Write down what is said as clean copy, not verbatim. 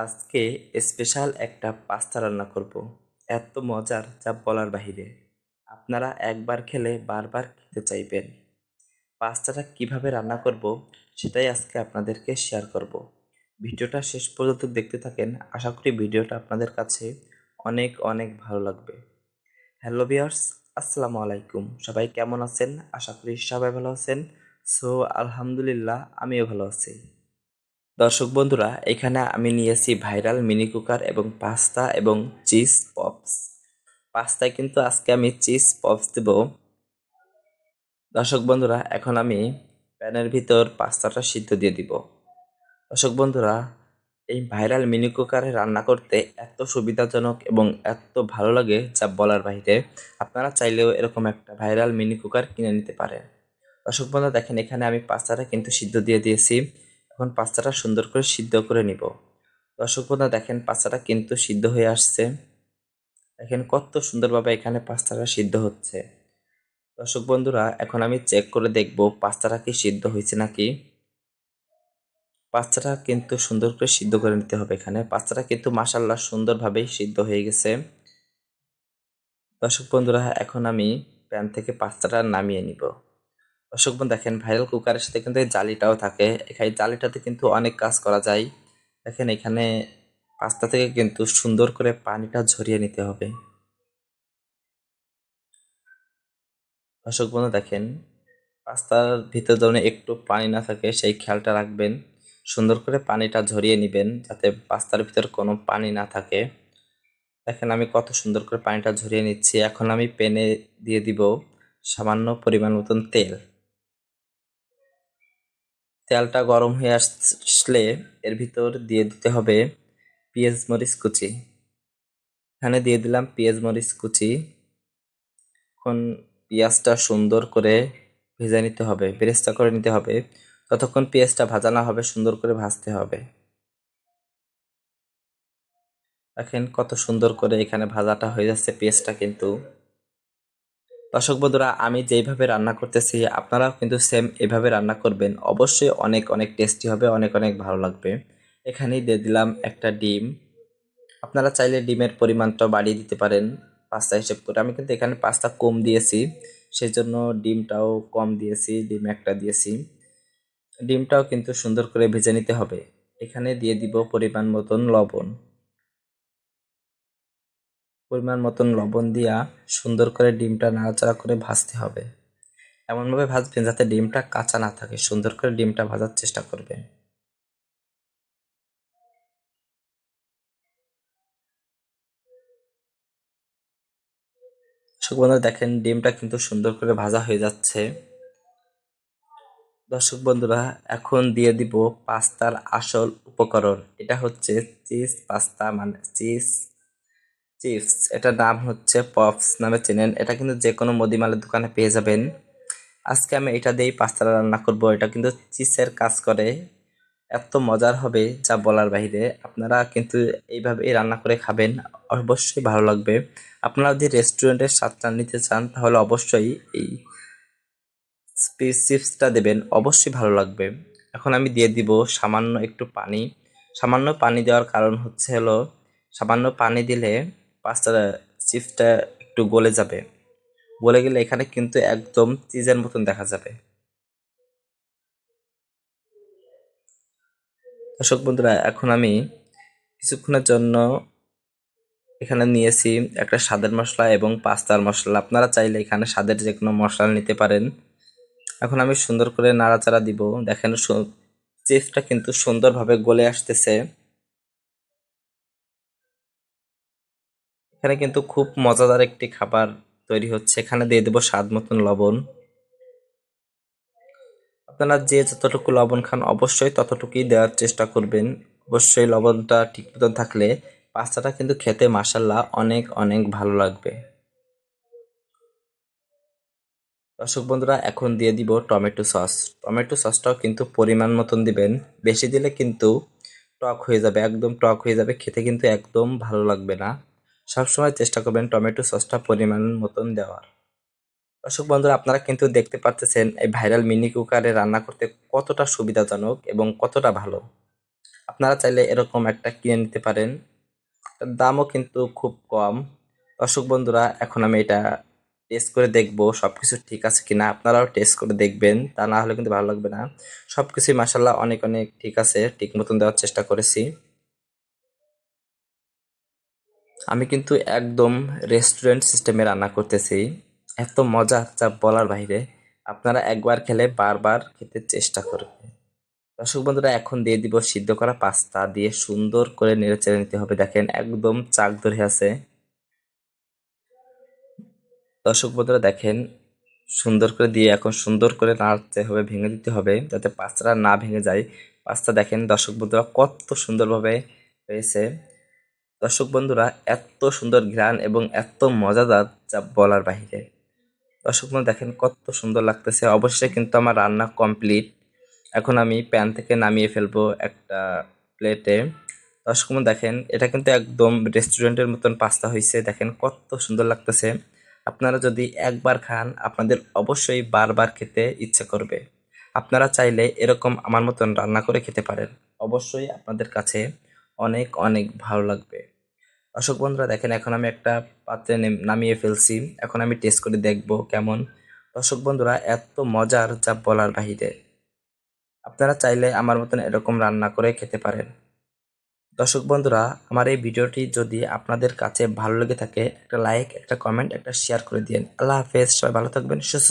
আজকে স্পেশাল একটা পাস্তা রান্না করব। এত মজার যা বলার বাহিরে। আপনারা একবার খেলে বারবার খেতে চাইবেন। পাস্তাটা কিভাবে রান্না করব সেটাই আজকে আপনাদেরকে শেয়ার করব। ভিডিওটা শেষ পর্যন্ত দেখতে থাকেন। আশা করি ভিডিওটা আপনাদের কাছে অনেক অনেক ভালো লাগবে। হ্যালো ভিউয়ার্স, আসসালামু আলাইকুম। সবাই কেমন আছেন? আশা করি সবাই ভালো আছেন। সো আলহামদুলিল্লাহ, আমিও ভালো আছি। দর্শক বন্ধুরা, এখানে আমি নিয়েছি ভাইরাল মিনি কুকার এবং পাস্তা এবং চিজ পপস। পাস্তায় কিন্তু আজকে আমি চিজ পপস দেব। দর্শক বন্ধুরা, এখন আমি প্যানের ভিতর পাস্তাটা সিদ্ধ দিয়ে দিব। দর্শক বন্ধুরা, এই ভাইরাল মিনি কুকারে রান্না করতে এত সুবিধাজনক এবং এত ভালো লাগে যা বলার বাইরে। আপনারা চাইলেও এরকম একটা ভাইরাল মিনি কুকার কিনে নিতে পারেন। দর্শক বন্ধুরা, দেখেন এখানে আমি পাস্তাটা কিন্তু সিদ্ধ দিয়ে দিয়েছি। এখন পাস্তাটা সুন্দর করে সিদ্ধ করে নিব। দর্শক বন্ধুরা, দেখেন পাস্তাটা কিন্তু সিদ্ধ হয়ে আসছে। দেখেন কত সুন্দরভাবে এখানে পাস্তাটা সিদ্ধ হচ্ছে। দর্শক বন্ধুরা, এখন আমি চেক করে দেখব পাস্তাটা কি সিদ্ধ হয়েছে নাকি। পাস্তাটা কিন্তু সুন্দর করে সিদ্ধ করে নিতে হবে। এখানে পাস্তাটা কিন্তু মাশাআল্লাহ সুন্দরভাবেই সিদ্ধ হয়ে গেছে। দর্শক বন্ধুরা, এখন আমি প্যান থেকে পাস্তাটা নামিয়ে নিব। দর্শক বন্ধু, দেখেন ভাইরাল কুকারের সাথে কিন্তু এই জালিটাও থাকে। এখানে জালিটাতে কিন্তু অনেক কাজ করা যায়। দেখেন এখানে পাস্তা থেকে কিন্তু সুন্দর করে পানিটা ঝরিয়ে নিতে হবে। দর্শক বন্ধু, দেখেন পাস্তার ভিতর যেন একটু পানি না থাকে সেই খেয়ালটা রাখবেন। সুন্দর করে পানিটা ঝরিয়ে নেবেন যাতে পাস্তার ভিতর কোনো পানি না থাকে। দেখেন আমি কত সুন্দর করে পানিটা ঝরিয়ে নিচ্ছি। এখন আমি প্যানে দিয়ে দিব সামান্য পরিমাণ মতন তেল। তেলটা গরম হয়ে আসলে এর ভিতর দিয়ে দিতে হবে পেঁয়াজ মরিচ কুচি। এখানে দিয়ে দিলাম পেঁয়াজ মরিচ কুচি। এখন পেঁয়াজটা সুন্দর করে ভেজে নিতে হবে, বেরেস্তা করে নিতে হবে। ততক্ষণ পেঁয়াজটা ভাজা না হবে, সুন্দর করে ভাজতে হবে। দেখেন কত সুন্দর করে এখানে ভাজাটা হয়ে যাচ্ছে পেঁয়াজটা কিন্তু। দর্শক বন্ধুরা, আমি যেইভাবে রান্না করতেছি আপনারাও কিন্তু সেম এভাবে রান্না করবেন। অবশ্যই অনেক অনেক টেস্টি হবে, অনেক অনেক ভালো লাগবে। এখানেই দিয়ে দিলাম একটা ডিম। আপনারা চাইলে ডিমের পরিমাণটা বাড়িয়ে দিতে পারেন পাস্তা হিসেব করে। আমি কিন্তু এখানে পাস্তা কম দিয়েছি, সেই জন্য ডিমটাও কম দিয়েছি, ডিম একটা দিয়েছি। ডিমটাও কিন্তু সুন্দর করে ভেজে নিতে হবে। এখানে দিয়ে দিব পরিমাণ মতন লবণ। পরিমাণ মতন লবণ দিয়া সুন্দর করে ডিমটা নাড়াচাড়া করে ভাজতে হবে। এমনভাবে ভাজবেন যাতে ডিমটা কাঁচা না থাকে। সুন্দর করে ডিমটা ভাজার চেষ্টা করবেন। দর্শক বন্ধুরা, দেখেন ডিমটা কিন্তু সুন্দর করে ভাজা হয়ে যাচ্ছে। দর্শক বন্ধুরা, এখন দিয়ে দিব পাস্তার আসল উপকরণ। এটা হচ্ছে চিজ পাস্তা, মানে চিজ চিপস। এটার নাম হচ্ছে পপস নামে চেনেন। এটা কিন্তু যে কোনো মুদিমালের দোকানে পেয়ে যাবেন। আজকে আমি এটা দিয়েই পাস্তা রান্না করব। এটা কিন্তু চিজের কাজ করে। এত মজার হবে যা বলার বাইরে। আপনারা কিন্তু এইভাবেই রান্না করে খাবেন, অবশ্যই ভালো লাগবে। আপনারা যদি রেস্টুরেন্টের স্বাদটা নিতে চান তাহলে অবশ্যই এই চিপসটা দেবেন, অবশ্যই ভালো লাগবে। এখন আমি দিয়ে দিব সামান্য একটু পানি। সামান্য পানি দেওয়ার কারণ হলো সামান্য পানি দিলে পাস্তা চিপসটা একটু গলে যাবে। গলে গেলে এখানে কিন্তু একদম চিজের মতন দেখা যাবে। দর্শক বন্ধুরা, এখন আমি কিছুক্ষণের জন্য এখানে নিয়েছি একটা স্বাদের মশলা এবং পাস্তার মশলা। আপনারা চাইলে এখানে স্বাদের যে কোনো মশলা নিতে পারেন। এখন আমি সুন্দর করে নাড়াচাড়া দিব। দেখেন চিপসটা কিন্তু সুন্দরভাবে গলে আসতেছে। এখানে কিন্তু খুব মজাদার একটি খাবার তৈরি হচ্ছে। এখানে দিয়ে দেবো স্বাদ মতন লবণ। আপনারা যে যতটুকু লবণ খান অবশ্যই ততটুকুই দেওয়ার চেষ্টা করবেন। অবশ্যই লবণটা ঠিক মতন থাকলে পাস্তাটা কিন্তু খেতে মাশাআল্লাহ অনেক অনেক ভালো লাগবে। দর্শক বন্ধুরা, এখন দিয়ে দিব টমেটো সস। টমেটো সসটাও কিন্তু পরিমাণ মতন দিবেন। বেশি দিলে কিন্তু টক হয়ে যাবে, একদম টক হয়ে যাবে, খেতে কিন্তু একদম ভালো লাগবে না। সবসময় চেষ্টা করবেন টমেটো সসটা পরিমাণ মতন দেওয়ার। দর্শক বন্ধুরা, আপনারা কিন্তু দেখতে পারতেছেন এই ভাইরাল মিনি কুকারে রান্না করতে কতটা সুবিধাজনক এবং কতটা ভালো। আপনারা চাইলে এরকম একটা কিনে নিতে পারেন। এটার দামও কিন্তু খুব কম। দর্শক বন্ধুরা, এখন আমি এটা টেস্ট করে দেখবো সবকিছু ঠিক আছে কিনা। আপনারাও টেস্ট করে দেখবেন, তা না হলে কিন্তু ভালো লাগবে না। সবকিছুই মাশাআল্লাহ অনেক অনেক ঠিক আছে, ঠিক মতন দেওয়ার চেষ্টা করেছি। আমি কিন্তু একদম রেস্টুরেন্ট সিস্টেমে রান্না করতেছি। এত মজা যা বলার বাইরে। আপনারা একবার খেলে বারবার খেতে চেষ্টা করবেন। দর্শক বন্ধুরা, এখন দিয়ে দিব সিদ্ধ করা পাস্তা, দিয়ে সুন্দর করে নেড়েচেড়ে নিতে হবে। দেখেন একদম চাক ধরে আছে। দর্শক বন্ধুরা দেখেন, সুন্দর করে দিয়ে এখন সুন্দর করে নাড়তে হবে, ভেঙে দিতে হবে যাতে পাস্তাটা না ভেঙে যায়। পাস্তা দেখেন দর্শক বন্ধুরা কত সুন্দরভাবে হয়েছে। দর্শক বন্ধুরা, এত সুন্দর ঘ্রাণ এবং এত মজাদার যা বলার বাহিরে। দর্শক বন্ধু দেখেন কত সুন্দর লাগতেছে। অবশ্যই কিন্তু আমার রান্না কমপ্লিট। এখন আমি প্যান থেকে নামিয়ে ফেলবো একটা প্লেটে। দর্শক বন্ধু দেখেন, এটা কিন্তু একদম রেস্টুরেন্টের মতন পাস্তা হয়েছে। দেখেন কত সুন্দর লাগতেছে। আপনারা যদি একবার খান, আপনাদের অবশ্যই বারবার খেতে ইচ্ছে করবে। আপনারা চাইলে এরকম আমার মতন রান্না করে খেতে পারেন। অবশ্যই আপনাদের কাছে অনেক অনেক ভালো লাগবে। দর্শক বন্ধুরা দেখেন, এখন আমি একটা পাত্রে নামিয়ে ফেলছি। এখন আমি টেস্ট করে দেখবো কেমন। দর্শক বন্ধুরা, এত মজার যা বলার বাহিরে। আপনারা চাইলে আমার মতন এরকম রান্না করে খেতে পারেন। দর্শক বন্ধুরা, আমার এই ভিডিওটি যদি আপনাদের কাছে ভালো লেগে থাকে, একটা লাইক, একটা কমেন্ট, একটা শেয়ার করে দিন। আল্লাহ হাফেজ, সবাই ভালো থাকবেন, সুস্থ